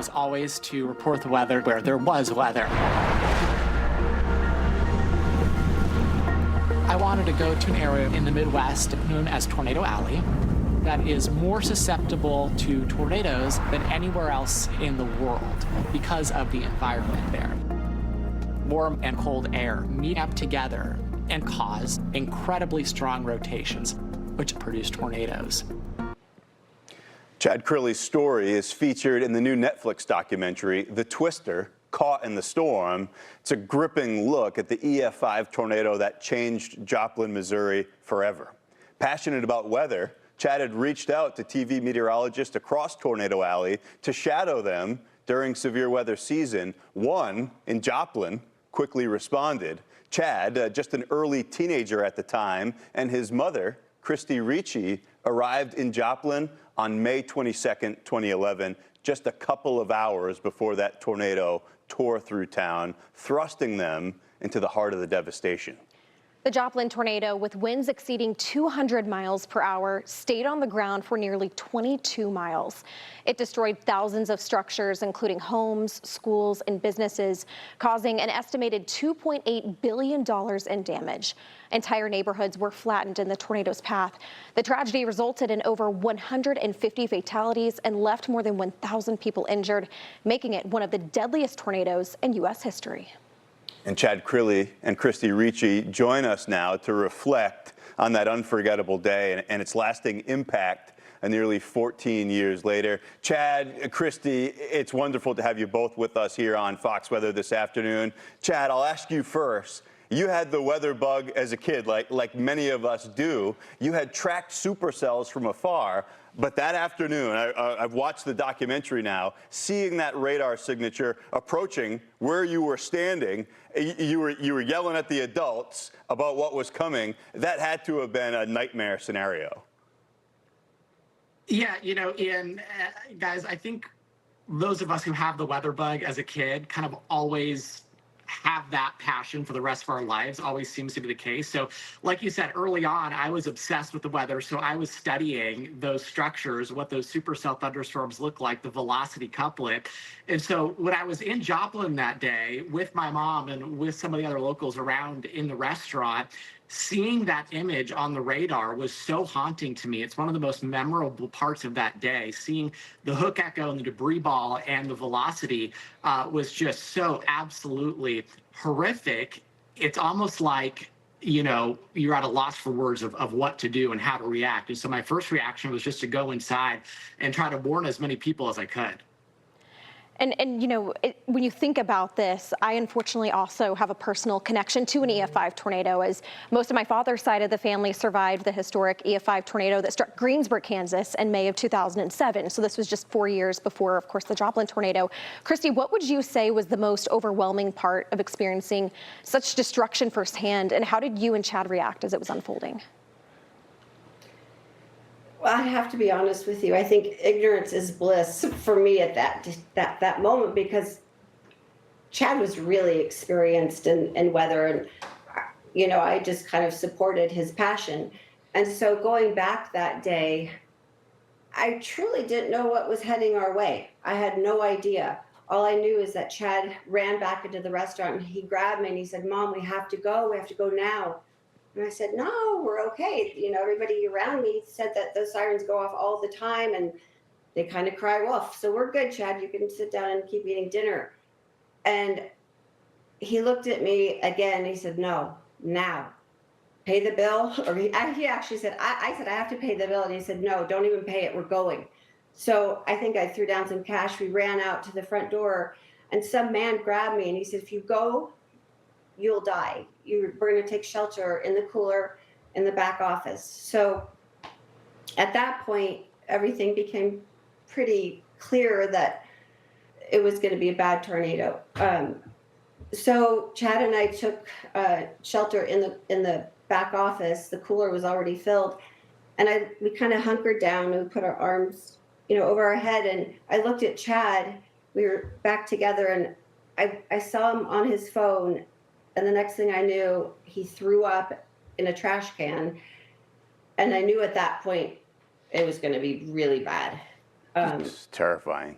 was always to report the weather where there was weather. I wanted to go to an area in the Midwest known as Tornado Alley that is more susceptible to tornadoes than anywhere else in the world because of the environment there. Warm and cold air meet up together and cause incredibly strong rotations, which produce tornadoes. Chad Crilly's story is featured in the new Netflix documentary, The Twister, Caught in the Storm. It's a gripping look at the EF-5 tornado that changed Joplin, Missouri forever. Passionate about weather, Chad had reached out to TV meteorologists across Tornado Alley to shadow them during severe weather season. One in Joplin quickly responded. Chad, just an early teenager at the time, and his mother, Christy Ricci, arrived in Joplin on May 22nd, 2011, just a couple of hours before that tornado tore through town, thrusting them into the heart of the devastation. The Joplin tornado, with winds exceeding 200 miles per hour, stayed on the ground for nearly 22 miles. It destroyed thousands of structures, including homes, schools, and businesses, causing an estimated $2.8 billion in damage. Entire neighborhoods were flattened in the tornado's path. The tragedy resulted in over 150 fatalities and left more than 1,000 people injured, making it one of the deadliest tornadoes in U.S. history. And Chad Crilly and Christy Ricci join us now to reflect on that unforgettable day and its lasting impact nearly 14 years later. Chad, Christy, it's wonderful to have you both with us here on Fox Weather this afternoon. Chad, I'll ask you first. You had the weather bug as a kid, like many of us do. You had tracked supercells from afar, but that afternoon, I've watched the documentary now, seeing that radar signature approaching where you were standing, you were yelling at the adults about what was coming. That had to have been a nightmare scenario. Yeah, you know, Ian, guys, I think those of us who have the weather bug as a kid kind of always have that passion for the rest of our lives. Always seems to be the case. So like you said, early on, I was obsessed with the weather. So I was studying those structures, what those supercell thunderstorms look like, the velocity couplet. And so when I was in Joplin that day with my mom and with some of the other locals around in the restaurant, seeing that image on the radar was so haunting to me. It's one of the most memorable parts of that day. Seeing the hook echo and the debris ball and the velocity was just so absolutely horrific. It's almost like, you know, you're at a loss for words of what to do and how to react. And so my first reaction was just to go inside and try to warn as many people as I could. And you know, when you think about this, I unfortunately also have a personal connection to an EF-5 tornado, as most of my father's side of the family survived the historic EF-5 tornado that struck Greensburg, Kansas in May of 2007. So this was just 4 years before, of course, the Joplin tornado. Christy, what would you say was the most overwhelming part of experiencing such destruction firsthand, and how did you and Chad react as it was unfolding? Well, I have to be honest with you. I think ignorance is bliss for me at that moment, because Chad was really experienced in weather, and you know, I just kind of supported his passion. And so going back that day, I truly didn't know what was heading our way. I had no idea. All I knew is that Chad ran back into the restaurant and he grabbed me and he said, "Mom, we have to go. We have to go now." And I said, "No, we're okay." You know, everybody around me said that those sirens go off all the time and they kind of cry wolf. "So we're good, Chad. You can sit down and keep eating dinner." And he looked at me again. He said, "No, now. Pay the bill." Or he actually said, I said, "I have to pay the bill." And he said, "No, don't even pay it. We're going." So I think I threw down some cash. We ran out to the front door and some man grabbed me and he said, "If you go, you'll die. We're going to take shelter in the cooler in the back office." So at that point, everything became pretty clear that it was going to be a bad tornado. So Chad and I took shelter in the back office. The cooler was already filled, and we kind of hunkered down and we put our arms, you know, over our head. And I looked at Chad. We were back together, and I saw him on his phone. And the next thing I knew, he threw up in a trash can. And I knew at that point it was going to be really bad. It's terrifying.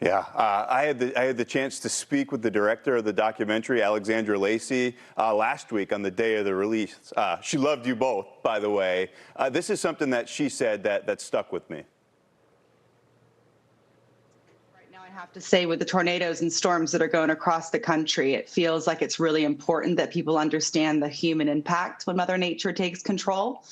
Yeah, I had the chance to speak with the director of the documentary, Alexandra Lacey, last week on the day of the release. She loved you both, by the way. This is something that she said that stuck with me. Right now, I have to say, with the tornadoes and storms that are going across the country, it feels like it's really important that people understand the human impact when Mother Nature takes control.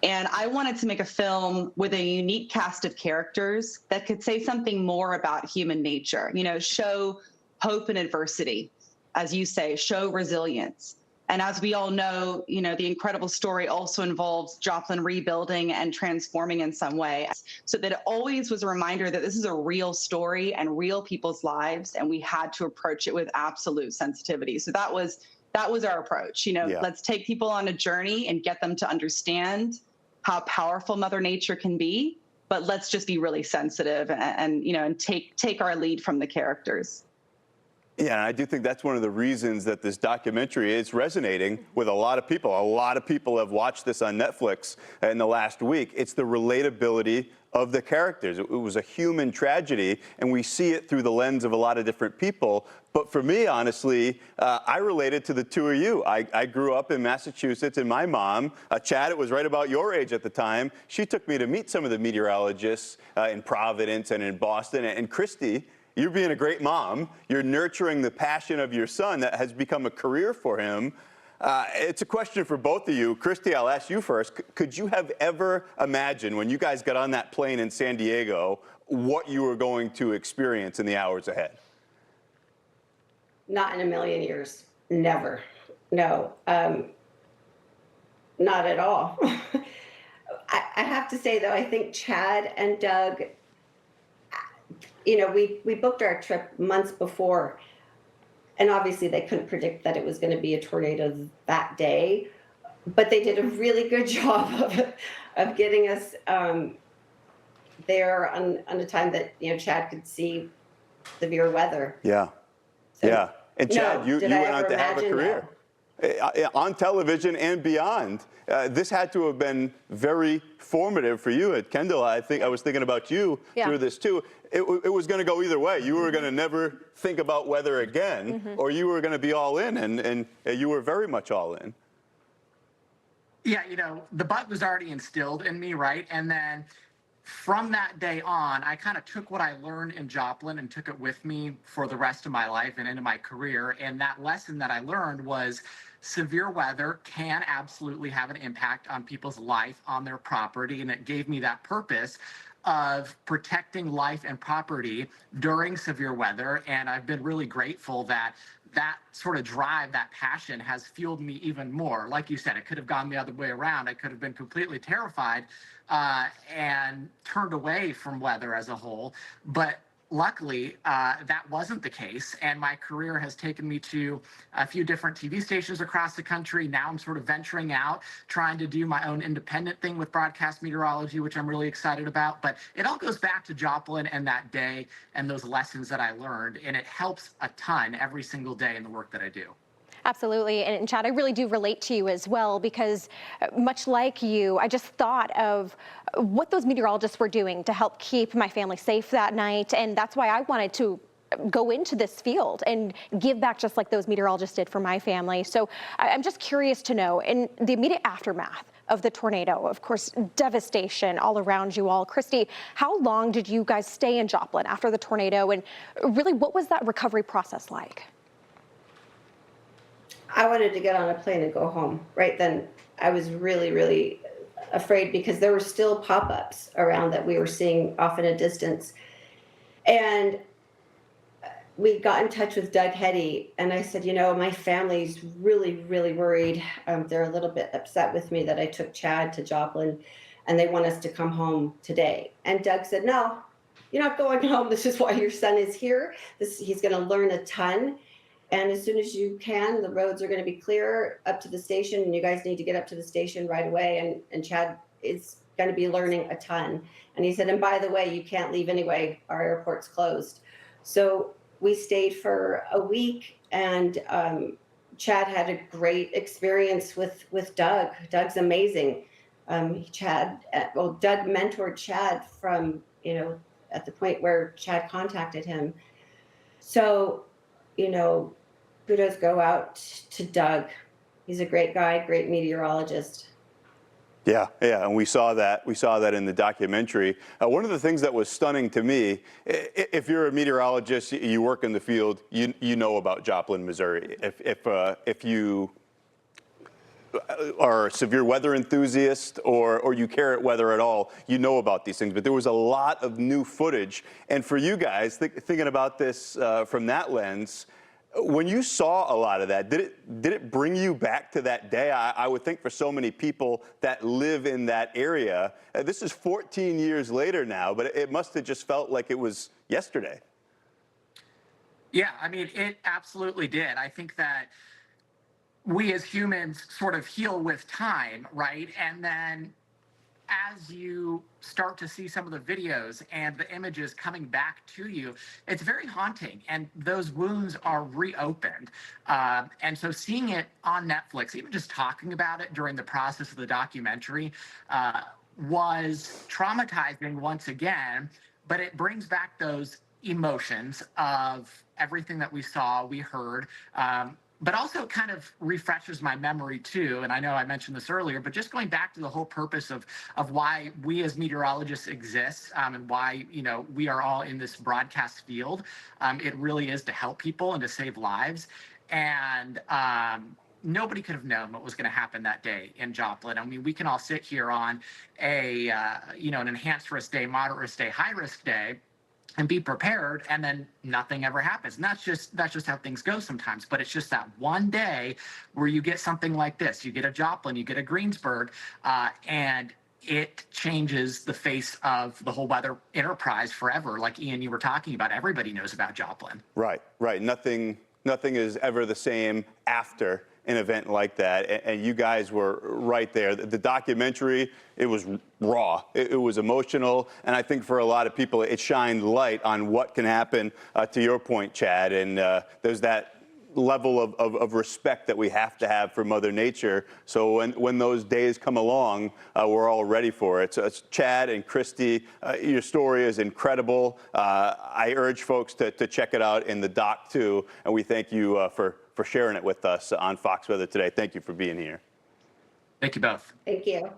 And I wanted to make a film with a unique cast of characters that could say something more about human nature, show hope in adversity, as you say, show resilience. And as we all know, the incredible story also involves Joplin rebuilding and transforming in some way, so that it always was a reminder that this is a real story and real people's lives, and we had to approach it with absolute sensitivity. So that was our approach. Let's take people on a journey and get them to understand how powerful Mother Nature can be, but let's just be really sensitive and take our lead from the characters. Yeah, and I do think that's one of the reasons that this documentary is resonating with a lot of people. A lot of people have watched this on Netflix in the last week. It's the relatability of the characters. It was a human tragedy, and we see it through the lens of a lot of different people. But for me, honestly, I related to the two of you. I grew up in Massachusetts, and my mom, Chad, it was right about your age at the time. She took me to meet some of the meteorologists in Providence and in Boston. And Christy, you're being a great mom. You're nurturing the passion of your son that has become a career for him. It's a question for both of you. Christy, I'll ask you first. Could you have ever imagined when you guys got on that plane in San Diego what you were going to experience in the hours ahead? Not in a million years. Never. No. Not at all. I have to say, though, I think Chad and Doug, we booked our trip months before, and obviously they couldn't predict that it was going to be a tornado that day, but they did a really good job of getting us there on a time that Chad could see severe weather. Yeah. So, yeah. And Chad, you went on to have a career on television and beyond. This had to have been very formative for you. At Kendall, I think I was thinking about you through this too. It was going to go either way. You were going to never think about weather again, or you were going to be all in, and you were very much all in. Yeah, the bug was already instilled in me, right? And then from that day on, I kind of took what I learned in Joplin and took it with me for the rest of my life and into my career. And that lesson that I learned was severe weather can absolutely have an impact on people's life, on their property. And it gave me that purpose of protecting life and property during severe weather. And I've been really grateful that that sort of drive, that passion has fueled me even more. Like you said, it could have gone the other way around. I could have been completely terrified and turned away from weather as a whole. But luckily, that wasn't the case. And my career has taken me to a few different TV stations across the country. Now I'm sort of venturing out, trying to do my own independent thing with broadcast meteorology, which I'm really excited about. But it all goes back to Joplin and that day and those lessons that I learned. And it helps a ton every single day in the work that I do. Absolutely. And Chad, I really do relate to you as well, because much like you, I just thought of what those meteorologists were doing to help keep my family safe that night. And that's why I wanted to go into this field and give back just like those meteorologists did for my family. So I'm just curious to know, in the immediate aftermath of the tornado, of course, devastation all around you all. Christy, how long did you guys stay in Joplin after the tornado? And really, what was that recovery process like? I wanted to get on a plane and go home. Right then, I was really, really afraid because there were still pop-ups around that we were seeing off in a distance. And we got in touch with Doug Heddy, and I said, my family's really, really worried. They're a little bit upset with me that I took Chad to Joplin, and they want us to come home today. And Doug said, no, you're not going home. This is why your son is here. He's going to learn a ton. And as soon as you can, the roads are going to be clear up to the station, and you guys need to get up to the station right away. And Chad is going to be learning a ton. And he said, and by the way, you can't leave anyway. Our airport's closed. So we stayed for a week, and Chad had a great experience with Doug. Doug's amazing. Doug mentored Chad from, at the point where Chad contacted him. So, you know, kudos go out to Doug. He's a great guy, great meteorologist. Yeah, yeah, and we saw that. We saw that in the documentary. One of the things that was stunning to me, if you're a meteorologist, you work in the field, you know about Joplin, Missouri. If you are a severe weather enthusiast or you care at weather at all, you know about these things. But there was a lot of new footage, and for you guys thinking about this from that lens. When you saw a lot of that, did it bring you back to that day? I would think for so many people that live in that area, this is 14 years later now, but it must have just felt like it was yesterday. Yeah, I mean, it absolutely did. I think that we as humans sort of heal with time, right? And then as you start to see some of the videos and the images coming back to you, it's very haunting, and those wounds are reopened. And so seeing it on Netflix, even just talking about it during the process of the documentary, was traumatizing once again, but it brings back those emotions of everything that we saw, we heard, but also kind of refreshes my memory too. And I know I mentioned this earlier, but just going back to the whole purpose of why we as meteorologists exist, and why, you know, we are all in this broadcast field. It really is to help people and to save lives. And nobody could have known what was going to happen that day in Joplin. I mean, we can all sit here on a an enhanced risk day, moderate risk day, high risk day, and be prepared, and then nothing ever happens. And that's just how things go sometimes. But it's just that one day where you get something like this. You get a Joplin, you get a Greensburg, and it changes the face of the whole weather enterprise forever. Like Ian, you were talking about, everybody knows about Joplin. Right, right. Nothing is ever the same after an event like that, and you guys were right there. The documentary, it was raw, it was emotional, and I think for a lot of people, it shined light on what can happen, to your point, Chad, and there's that level of respect that we have to have for Mother Nature, so when those days come along, we're all ready for it. So it's Chad and Christy, your story is incredible. I urge folks to check it out in the doc too, and we thank you for sharing it with us on Fox Weather today. Thank you for being here. Thank you both. Thank you.